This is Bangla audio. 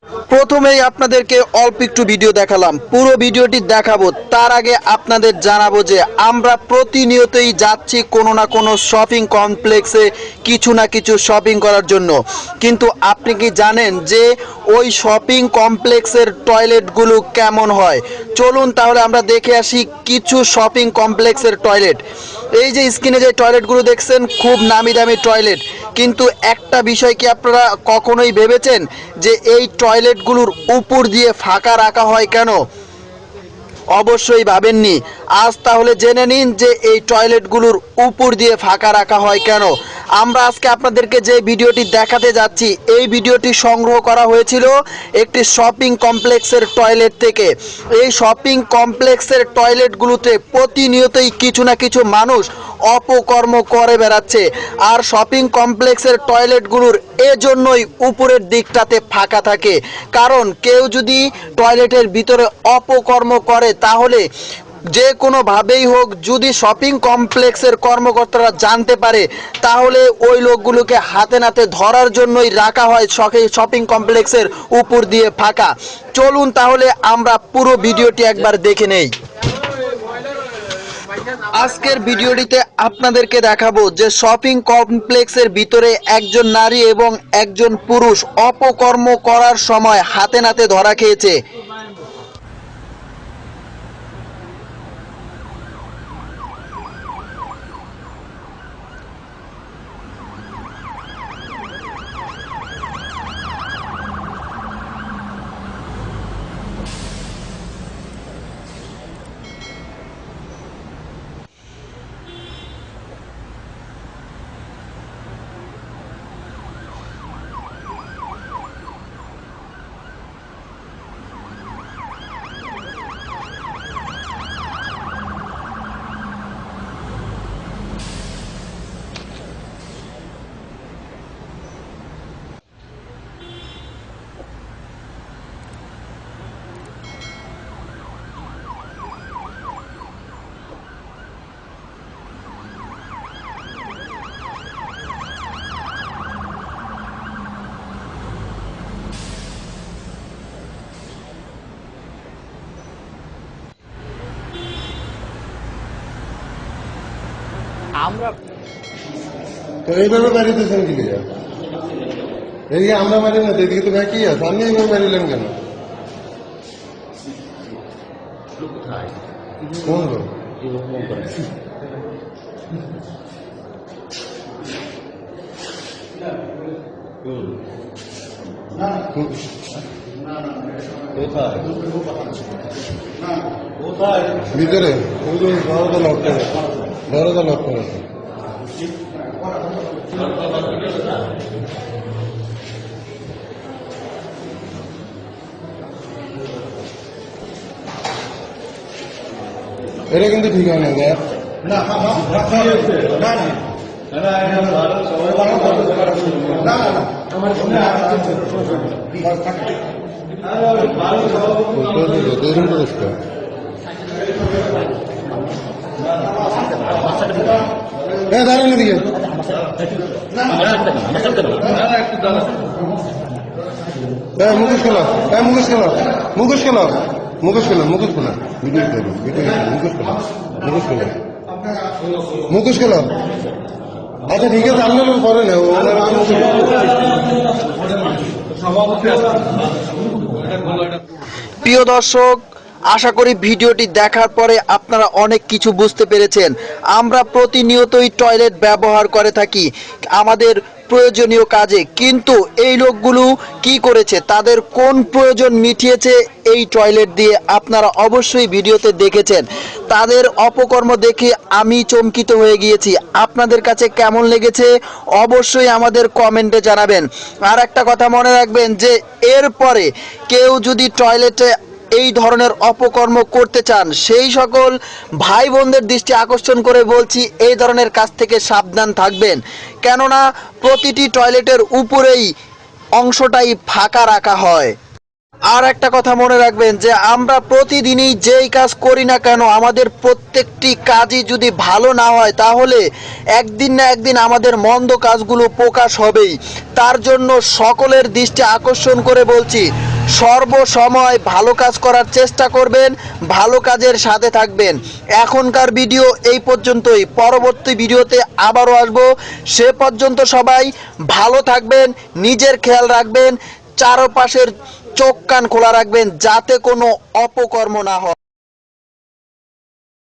প্রথমেই আপনাদেরকে অল্প একটু ভিডিও দেখালাম, পুরো ভিডিওটি দেখাবো। তার আগে আপনাদের জানাবো যে আমরা প্রতিনিয়তই যাচ্ছি কোনো না কোনো শপিং কমপ্লেক্সে কিছু না কিছু শপিং করার জন্য। কিন্তু আপনি কি জানেন যে ওই শপিং কমপ্লেক্সের টয়লেটগুলো কেমন হয়? চলুন তাহলে আমরা দেখে আসি কিছু শপিং কমপ্লেক্সের টয়লেট। এই যে স্ক্রিনে যে টয়লেটগুলো দেখছেন খুব নামি দামি টয়লেট, কিন্তু একটা বিষয় কি আপনারা কখনোই ভেবেছেন যে এই টয়লেটগুলোর উপর দিয়ে ফাঁকা রাখা হয় কেন? অবশ্যই ভাবেননি। আজ তাহলে জেনে নিন যে এই টয়লেটগুলোর উপর দিয়ে ফাঁকা রাখা হয় কেন। আমরা আজকে আপনাদেরকে যে ভিডিওটি দেখাতে যাচ্ছি, এই ভিডিওটি সংগ্রহ করা হয়েছিল একটি শপিং কমপ্লেক্সের টয়লেট থেকে। এই শপিং কমপ্লেক্সের টয়লেটগুলোতে প্রতিনিয়তই কিছু না কিছু মানুষ অপকর্ম করে বেড়াচ্ছে। আর শপিং কমপ্লেক্সের টয়লেটগুলোর এজন্যই উপরের দিকটাতে ফাঁকা থাকে, কারণ কেউ যদি টয়লেটের ভিতরে অপকর্ম করে তাহলে যে কোনোভাবেই হোক, যদি শপিং কমপ্লেক্সের কর্মকর্তারা জানতে পারে তাহলে ওই লোকগুলোকে হাতে নাতে ধরার জন্যই রাখা হয় শপিং কমপ্লেক্সের উপর দিয়ে ফাঁকা। চলুন তাহলে আমরা পুরো ভিডিওটি একবার দেখে নেই। আজকের ভিডিওটিতে আপনাদেরকে দেখাবো যে শপিং কমপ্লেক্সের ভিতরে একজন নারী এবং একজন পুরুষ অপকর্ম করার সময় হাতে নাতে ধরা খেয়েছে। আমরা তো এইভাবে বাড়িতেছেন কি লিগা? এদিকে আমরা মারি না, এদিকে তো বাকি আছে, আপনি এইভাবে মারিলেন কেন? কোন লোক? ভিতরে দরজা লক করে, দরজা লক করে। এটা কিন্তু ঠিক হয় না স্যার। দাঁড়ান এদিকে। মুখোশ খেলো, মুখোশ খেলো, মুখোশ খেলো, মুখোশ খেলো, মুখোশ খেলো, ভিডিও খেলো, মুখোশ খেলো, মুখোশ খেলো, মুখোশ খেলো। আচ্ছা ঠিক আছে, আপনার পরে না প্রিয় দর্শক, আশা করি ভিডিওটি দেখার পরে আপনারা অনেক কিছু বুঝতে পেরেছেন। আমরা প্রতিনিয়তই টয়লেট ব্যবহার করে থাকি আমাদের প্রয়োজনীয় কাজে, কিন্তু এই লোকগুলো কি করেছে, তাদের কোন প্রয়োজন মিটিয়েছে এই টয়লেট দিয়ে আপনারা অবশ্যই ভিডিওতে দেখেছেন। তাদের অপকর্ম দেখে আমি চমকিত হয়ে গিয়েছি। আপনাদের কাছে কেমন লেগেছে অবশ্যই আমাদের কমেন্টে জানাবেন। আর একটা কথা মনে রাখবেন যে এরপরে কেউ যদি টয়লেটে এই ধরনের অপকর্ম করতে চান, সেই সকল ভাই বোনদের দৃষ্টি আকর্ষণ করে বলছি এই ধরনের কাজ থেকে সাবধান থাকবেন, কেননা প্রতিটি টয়লেটের উপরেই অংশটাই ফাঁকা রাখা হয়। আর একটা কথা মনে রাখবেন যে আমরা প্রতিদিনই যেই কাজ করি না কেন, আমাদের প্রত্যেকটি কাজই যদি ভালো না হয় তাহলে একদিন না একদিন আমাদের মন্দ কাজগুলো প্রকাশ হবেই। তার জন্য সকলের দৃষ্টি আকর্ষণ করে বলছি, সর্বসময় ভালো কাজ করার চেষ্টা করবেন, ভালো কাজের সাথে থাকবেন। এখনকার ভিডিও এই পর্যন্তই, পরবর্তী ভিডিওতে আবারও আসবো। সে পর্যন্ত সবাই ভালো থাকবেন, নিজের খেয়াল রাখবেন, চারপাশের চোখ কান খোলা রাখবেন যাতে কোনো অপকর্ম না হয়।